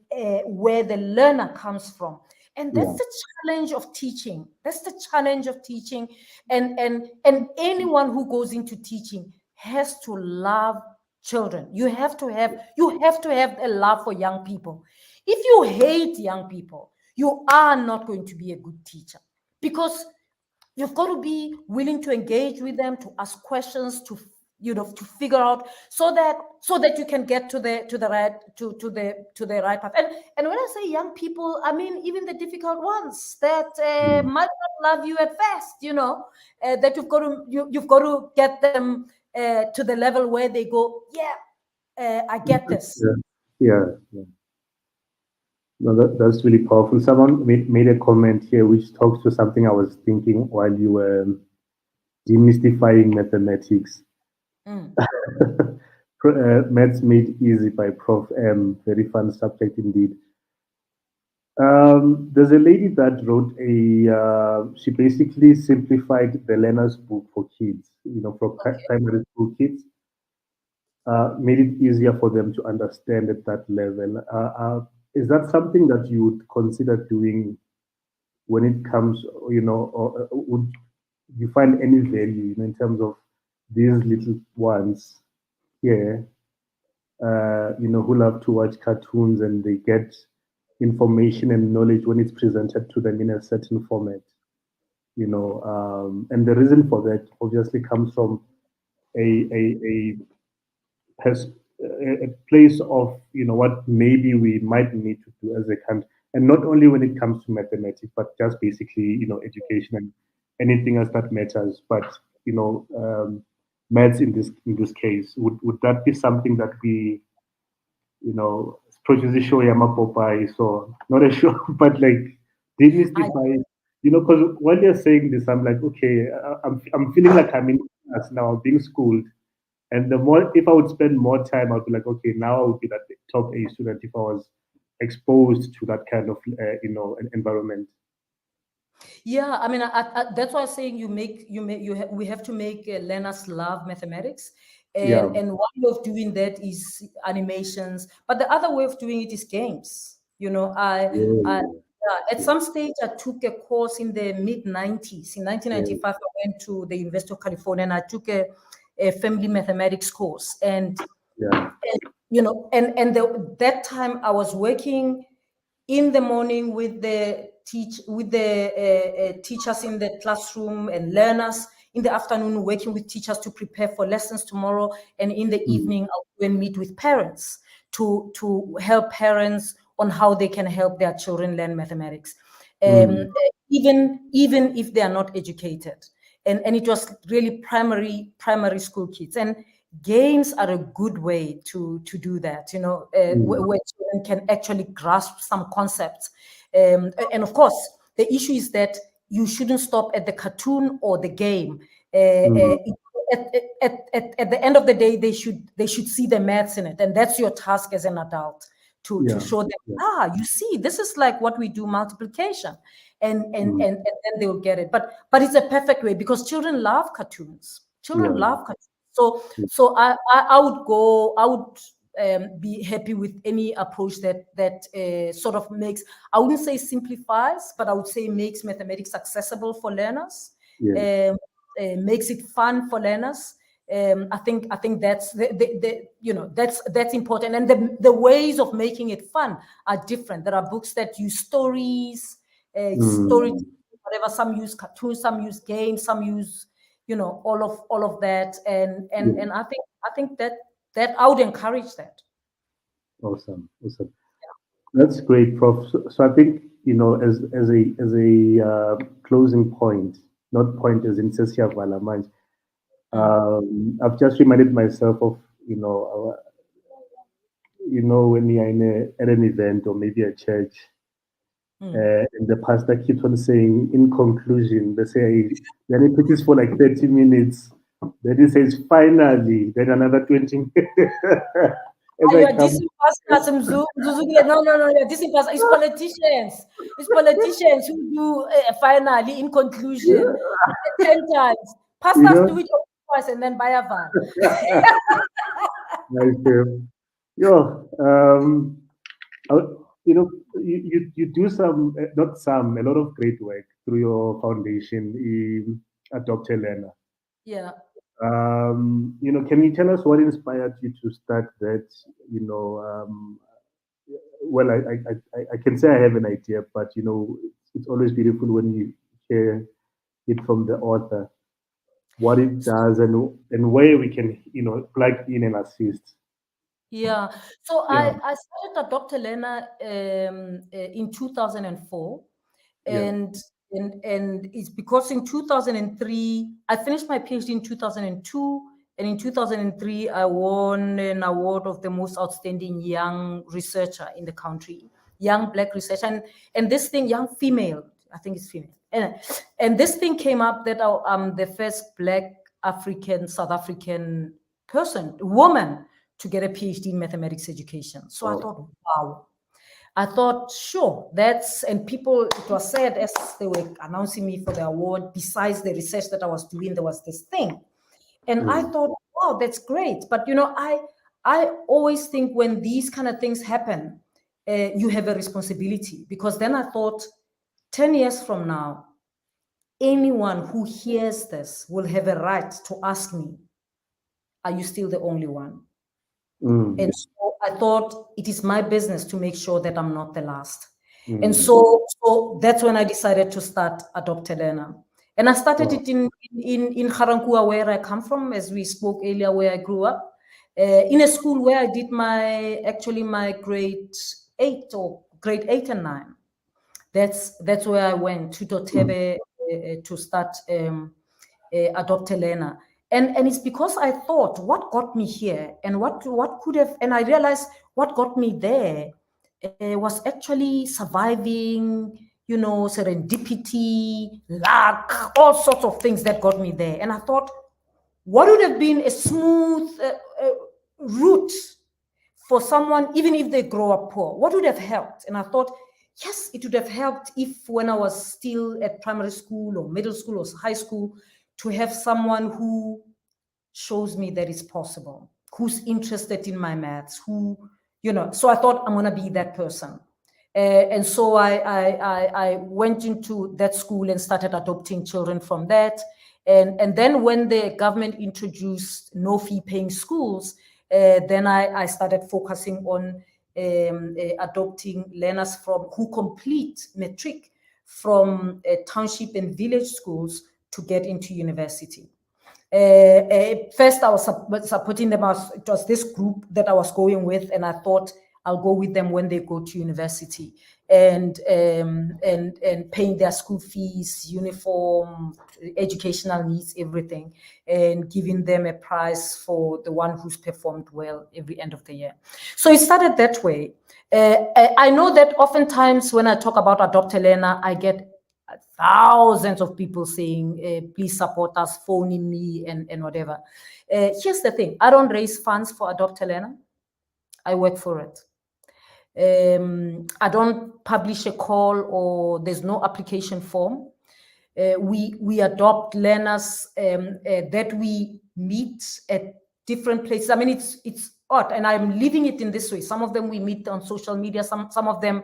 [SPEAKER 2] where the learner comes from. And that's the challenge of teaching. That's the challenge of teaching. And anyone who goes into teaching has to love children. You have to have a love for young people. If you hate young people, you are not going to be a good teacher, because you've got to be willing to engage with them, to ask questions, to figure out, so that you can get to the right path. And when I say young people, I mean even the difficult ones that might not love you at first, that you've got to get them to the level where they go, I get this.
[SPEAKER 1] Yeah. No, that's really powerful. Someone made a comment here which talks to something I was thinking while you were demystifying mathematics. Maths Made Easy by Prof M. Very fun subject indeed. There's a lady that wrote she basically simplified the learner's book for kids, for primary school kids. Made it easier for them to understand at that level. Is that something that you would consider doing when it comes, or would you find any value, in terms of these little ones here, who love to watch cartoons and they get information and knowledge when it's presented to them in a certain format, and the reason for that obviously comes from a place of what maybe we might need to do as a country, and not only when it comes to mathematics, but just basically education and anything else that matters. But maths in this case, would that be something that we show Yamapopai, so not a show, but like demystify, because while you're saying this, I'm like, okay, I'm feeling like I'm in class now, I'm being schooled. And the more, if I would spend more time, I'd be like, okay, now I would be that top A student if I was exposed to that kind of, environment.
[SPEAKER 2] Yeah, I mean, that's why I'm saying we have to make learners love mathematics. And one way of doing that is animations, but the other way of doing it is games. At some stage, I took a course in the mid-90s. In 1995, I went to the University of California and I took a family mathematics course. And that time I was working in the morning with the teachers in the classroom and learners. In the afternoon, working with teachers to prepare for lessons tomorrow. And in the evening, I'll go and meet with parents to help parents on how they can help their children learn mathematics, even if they are not educated. And it was really primary school kids. And games are a good way to do that, where children can actually grasp some concepts. And of course, the issue is that you shouldn't stop at the cartoon or the game. At the end of the day, they should see the maths in it, and that's your task as an adult to show them. You see, this is like what we do, multiplication, and then they will get it. But it's a perfect way because children love cartoons. Children love cartoons. So I would be happy with any approach that sort of makes, I wouldn't say simplifies, but I would say makes mathematics accessible for learners, makes it fun for learners. I think that's that's important, and the ways of making it fun are different. There are books that use stories, whatever. Some use cartoons, some use games, some use all of that, and I think that I would encourage that.
[SPEAKER 1] Awesome. That's great, Prof. So I think as a closing point, not point as in Sesiavala mind. I've just reminded myself of when you're at an event or maybe a church, and the pastor keeps on saying, in conclusion, they say, then he preaches for like 30 minutes. Then he says, finally, then another 20 minutes.
[SPEAKER 2] You're dissing pastors, Mzuzukile. No, you're dissing pastors. It's politicians. It's politicians who do finally, in conclusion, 10 times. Pastors do it twice and then buy a van.
[SPEAKER 1] Nice. You do a lot of great work through your foundation, Dr. Lena.
[SPEAKER 2] Yeah.
[SPEAKER 1] Can you tell us what inspired you to start that? Well, I can say I have an idea, but it's always beautiful when you hear it from the author, what it does and where we can plug in and assist.
[SPEAKER 2] Yeah. So I started Dr. Lena in 2004, and it's because in 2003 I finished my PhD in 2002, and in 2003 I won an award of the most outstanding young researcher in the country, young Black researcher, and this thing, young female, I think it's female, and this thing came up that I'm the first Black South African woman to get a PhD in mathematics education. So I thought, wow. I thought, sure, and people, it was said as they were announcing me for the award, besides the research that I was doing, there was this thing. And I thought, wow, that's great. But, I always think when these kind of things happen, you have a responsibility, because then I thought 10 years from now, anyone who hears this will have a right to ask me, are you still the only one? And so I thought it is my business to make sure that I'm not the last. And so that's when I decided to start Dr. Lena. And I started it in Garankuwa, where I come from, as we spoke earlier, where I grew up, in a school where I did my grade 8 and 9. That's where I went to Dotebe to start Dr. Lena. And it's because I thought what got me here and what could have, and I realized what got me there was actually surviving, serendipity, luck, all sorts of things that got me there. And I thought, what would have been a smooth route for someone, even if they grow up poor? What would have helped? And I thought, yes, it would have helped if when I was still at primary school or middle school or high school, to have someone who shows me that it's possible, who's interested in my maths, so I thought I'm going to be that person. And so I went into that school and started adopting children from that. And then when the government introduced no fee paying schools, then I started focusing on adopting learners who complete matric from township and village schools to get into university. First, I was supporting them. It was this group that I was going with, and I thought I'll go with them when they go to university, and paying their school fees, uniform, educational needs, everything, and giving them a prize for the one who's performed well every end of the year. So it started that way. I know that oftentimes when I talk about Dr. Lena, I get thousands of people saying, please support us, phoning me and whatever. Here's the thing. I don't raise funds for Dr. Lena. I work for it. I don't publish a call, or there's no application form. We adopt learners that we meet at different places. I mean, it's odd, and I'm living it in this way. Some of them we meet on social media. Some of them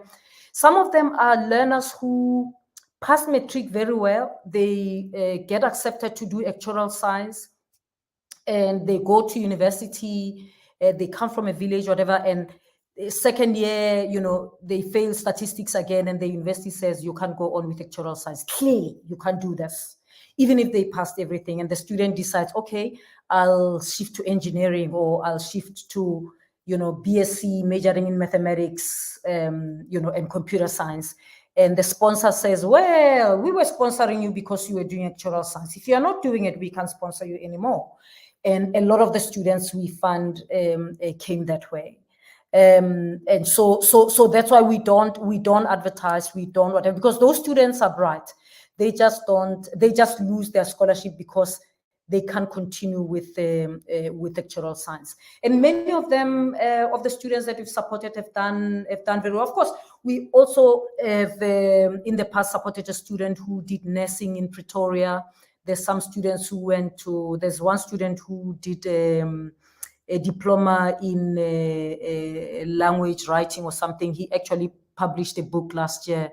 [SPEAKER 2] are learners who pass matric very well. They get accepted to do actuarial science, and they go to university. They come from a village, whatever, and second year, they fail statistics again, and the university says you can't go on with actuarial science. Clearly, you can't do this, even if they passed everything. And the student decides, okay, I'll shift to engineering, or I'll shift to, BSc, majoring in mathematics, and computer science. And the sponsor says, well, we were sponsoring you because you were doing actuarial science. If you're not doing it, we can't sponsor you anymore. And a lot of the students we fund came that way. And so that's why we don't advertise, we don't whatever, because those students are bright. They just lose their scholarship because they can't continue with actuarial science. And many of them, of the students that we've supported, have done very well. Of course, we also have in the past supported a student who did nursing in Pretoria. There's some students who went to, there's one student who did a diploma in language writing or something. He actually published a book last year.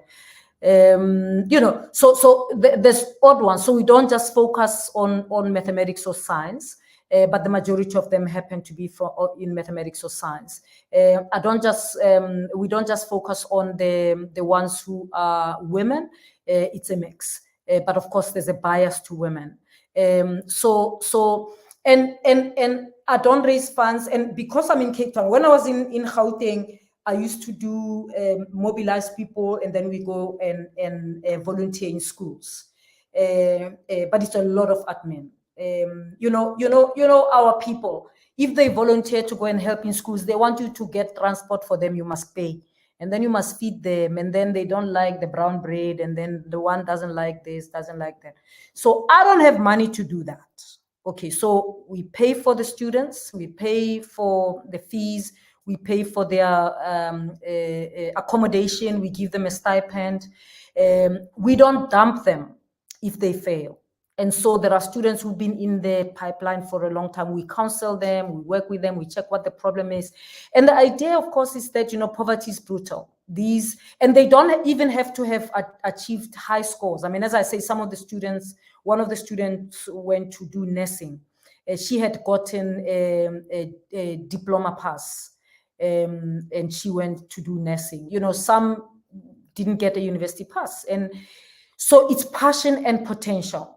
[SPEAKER 2] You know, so there's odd ones. So we don't just focus on mathematics or science, but the majority of them happen to be in mathematics or science. We don't just focus on the ones who are women. It's a mix, but of course there's a bias to women. And I don't raise funds, and because I'm in Cape Town, when I was in Gauteng, I used to do mobilize people, and then we go and volunteer in schools. But it's a lot of admin. You know our people. If they volunteer to go and help in schools, they want you to get transport for them. You must pay, and then you must feed them, and then they don't like the brown bread, and then the one doesn't like this, doesn't like that. So I don't have money to do that. Okay, so we pay for the students, we pay for the fees, we pay for their accommodation, we give them a stipend. We don't dump them if they fail. And so there are students who've been in the pipeline for a long time. We counsel them, we work with them, we check what the problem is. And the idea, of course, is that, you know, poverty is brutal. And they don't even have to have achieved high scores. I mean, as I say, some of the students, one of the students went to do nursing. She had gotten a diploma pass, and she went to do nursing. You know, some didn't get a university pass. And so it's passion and potential.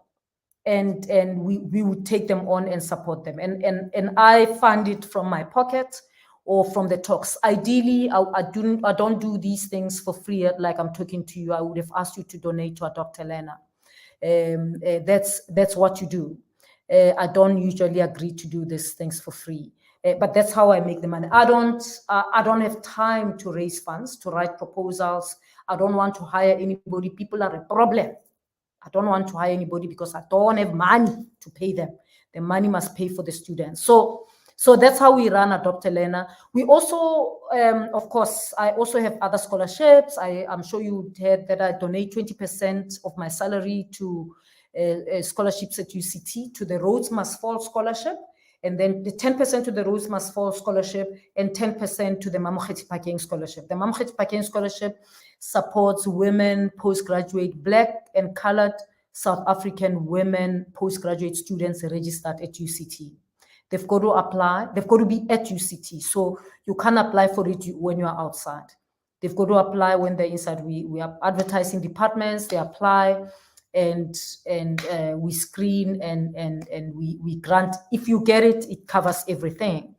[SPEAKER 2] And we would take them on and support them. And I fund it from my pocket or from the talks. Ideally, I don't do these things for free like I'm talking to you. I would have asked you to donate to Dr. Lena. That's what you do. I don't usually agree to do these things for free, but that's how I make the money. I don't have time to raise funds, to write proposals. I don't want to hire anybody. People are a problem. I don't want to hire anybody because I don't have money to pay them. The money must pay for the students. So that's how we run Adopt Helena. We also, of course, I also have other scholarships. I'm sure you heard that I donate 20% of my salary to scholarships at UCT, to the Rhodes Must Fall Scholarship, and then the 10% to the Rhodes Must Fall Scholarship, and 10% to the Mamokgethi Phakeng Scholarship. The Mamokgethi Phakeng Scholarship supports women, postgraduate, Black and colored South African women, postgraduate students registered at UCT. They've got to apply, they've got to be at UCT. So you can't apply for it when you're outside. They've got to apply when they're inside. We are advertising departments, they apply, and we screen and we grant. If you get it, it covers everything.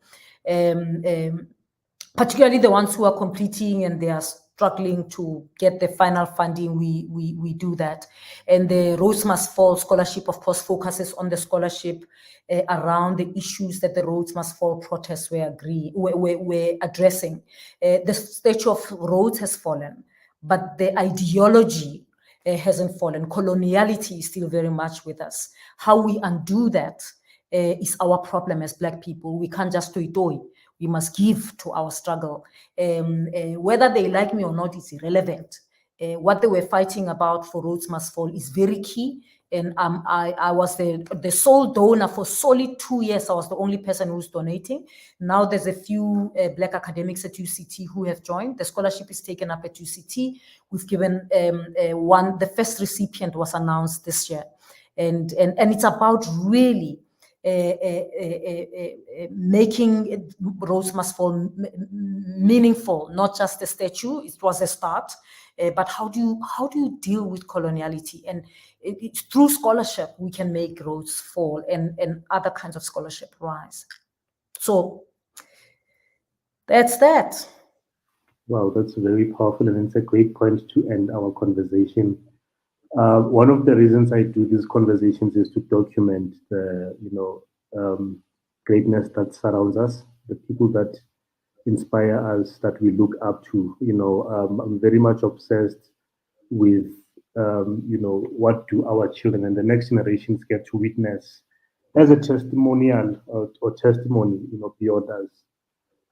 [SPEAKER 2] Particularly the ones who are completing and they are struggling to get the final funding, we do that. And the Rhodes Must Fall Scholarship, of course, focuses on the scholarship around the issues that the Rhodes Must Fall protests were addressing. The Statue of Rhodes has fallen, but the ideology hasn't fallen. Coloniality is still very much with us. How we undo that is our problem as Black people. We can't just toy. We must give to our struggle. Whether they like me or not is irrelevant. What they were fighting about for Rhodes Must Fall is very key. And I was the sole donor for solid 2 years. I was the only person who's donating. Now there's a few Black academics at UCT who have joined. The scholarship is taken up at UCT. We've given the first recipient was announced this year. And it's about really making Rhodes Must Fall meaningful, not just a statue. It was a start, but how do you deal with coloniality? And it's through scholarship we can make Rhodes fall and other kinds of scholarship rise. So that's that.
[SPEAKER 1] Wow, that's very powerful, and it's a great point to end our conversation. One of the reasons I do these conversations is to document the, greatness that surrounds us, the people that inspire us, that we look up to. I'm very much obsessed with, what do our children and the next generations get to witness as a testimonial or testimony, beyond us.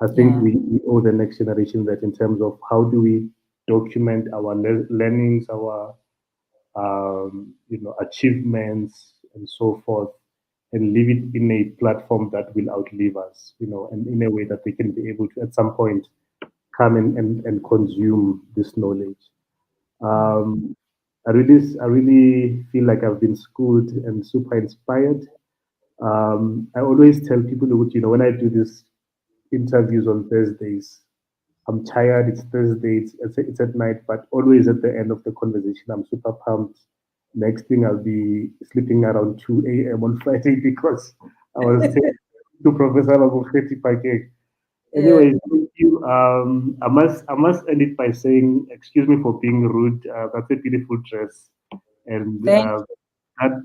[SPEAKER 1] I think we owe the next generation that in terms of how do we document our learnings, our achievements and so forth, and leave it in a platform that will outlive us, and in a way that they can be able to at some point come and consume this knowledge. I really feel like I've been schooled and super inspired. I always tell people, when I do these interviews on Thursdays, I'm tired. It's Thursday. It's at night, but always at the end of the conversation, I'm super pumped. Next thing, I'll be sleeping around 2 a.m. on Friday because I was saying to Professor Mamokgethi Phakeng. Anyway, thank you. I must end it by saying, excuse me for being rude. That's a beautiful dress, and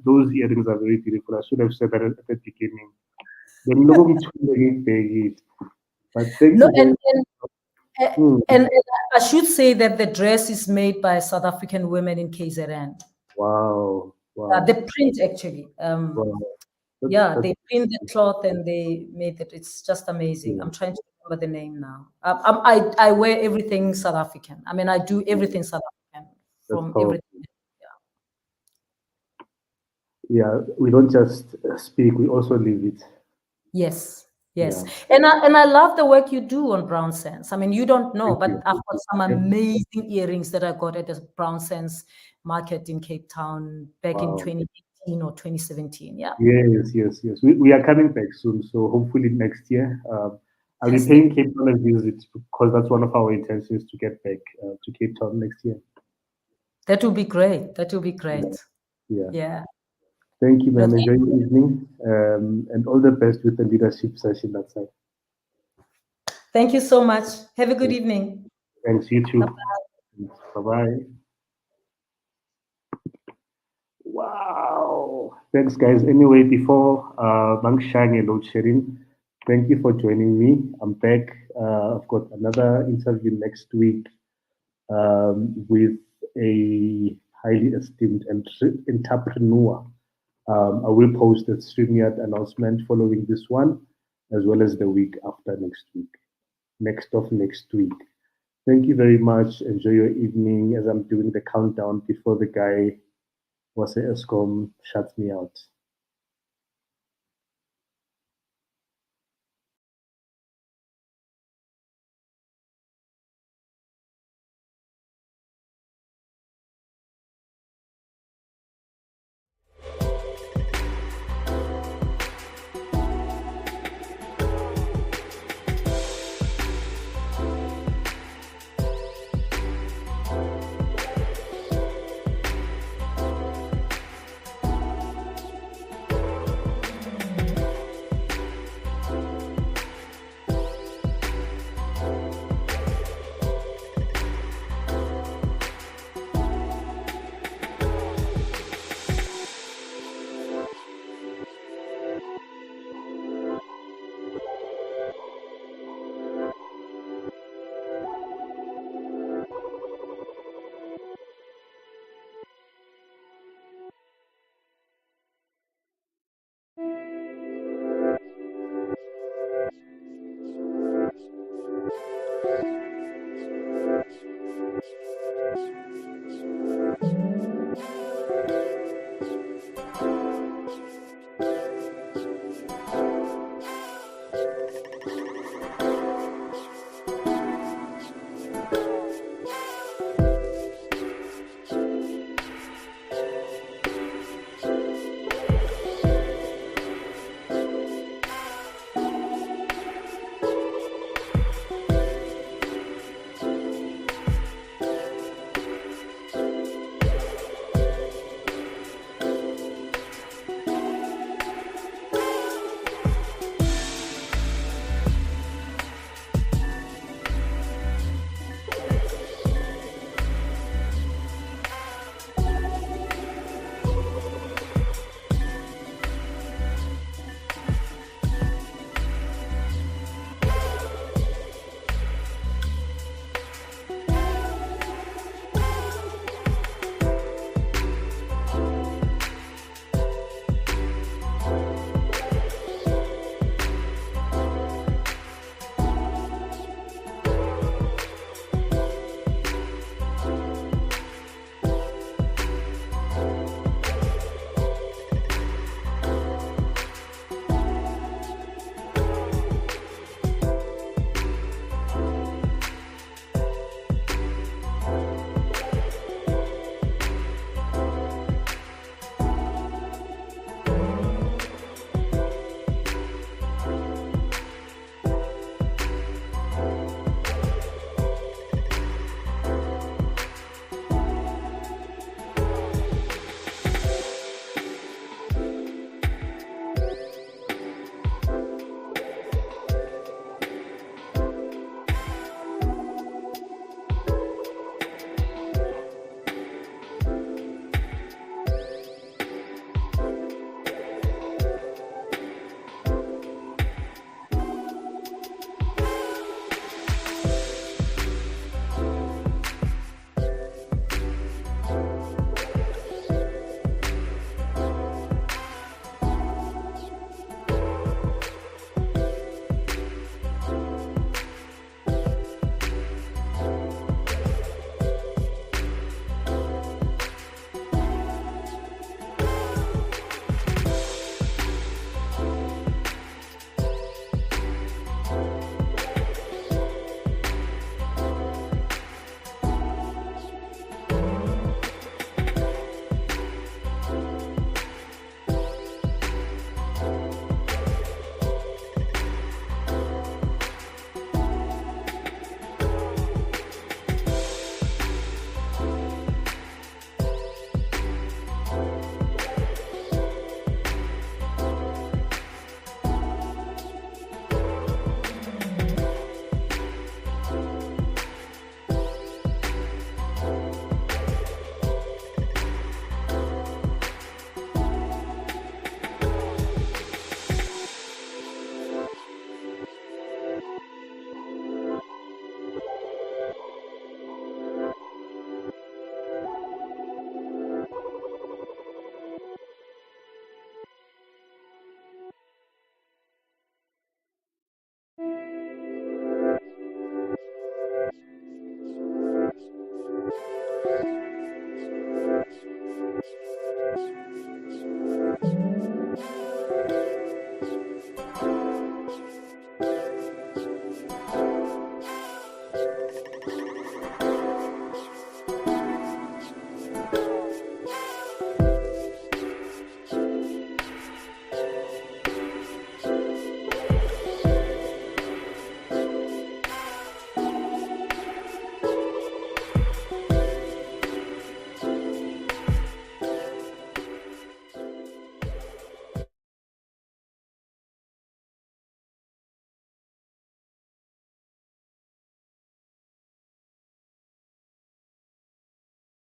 [SPEAKER 1] those earrings are very beautiful. I should have said that at the beginning. Then look but thank you very much.
[SPEAKER 2] And I should say that the dress is made by South African women in KZN.
[SPEAKER 1] Wow.
[SPEAKER 2] The print actually.
[SPEAKER 1] Wow.
[SPEAKER 2] They print the cloth and they made it. It's just amazing. I'm trying to remember the name now. I wear everything South African. I mean, I do everything South African from everything.
[SPEAKER 1] Yeah, we don't just speak; we also live it.
[SPEAKER 2] Yes. And I love the work you do on BrownSense. I mean, you don't know, but I've got some amazing earrings that I got at the BrownSense market in Cape Town back in 2018 or 2017. Yeah.
[SPEAKER 1] Yes. We are coming back soon, so hopefully next year. I'll be paying Cape Town a visit because that's one of our intentions to get back to Cape Town next year.
[SPEAKER 2] That will be great. Yeah.
[SPEAKER 1] Thank you, ma'am. Enjoy your evening, and all the best with the leadership session that side.
[SPEAKER 2] Thank you so much. Have a good evening.
[SPEAKER 1] Thanks, you too. Bye-bye. Wow. Thanks, guys. Anyway, before Bangshang load sharing, thank you for joining me. I'm back. I've got another interview next week with a highly esteemed entrepreneur. I will post a StreamYard announcement following this one, as well as the week after next week. Next week. Thank you very much. Enjoy your evening as I'm doing the countdown before the guy was ESCOM shuts me out.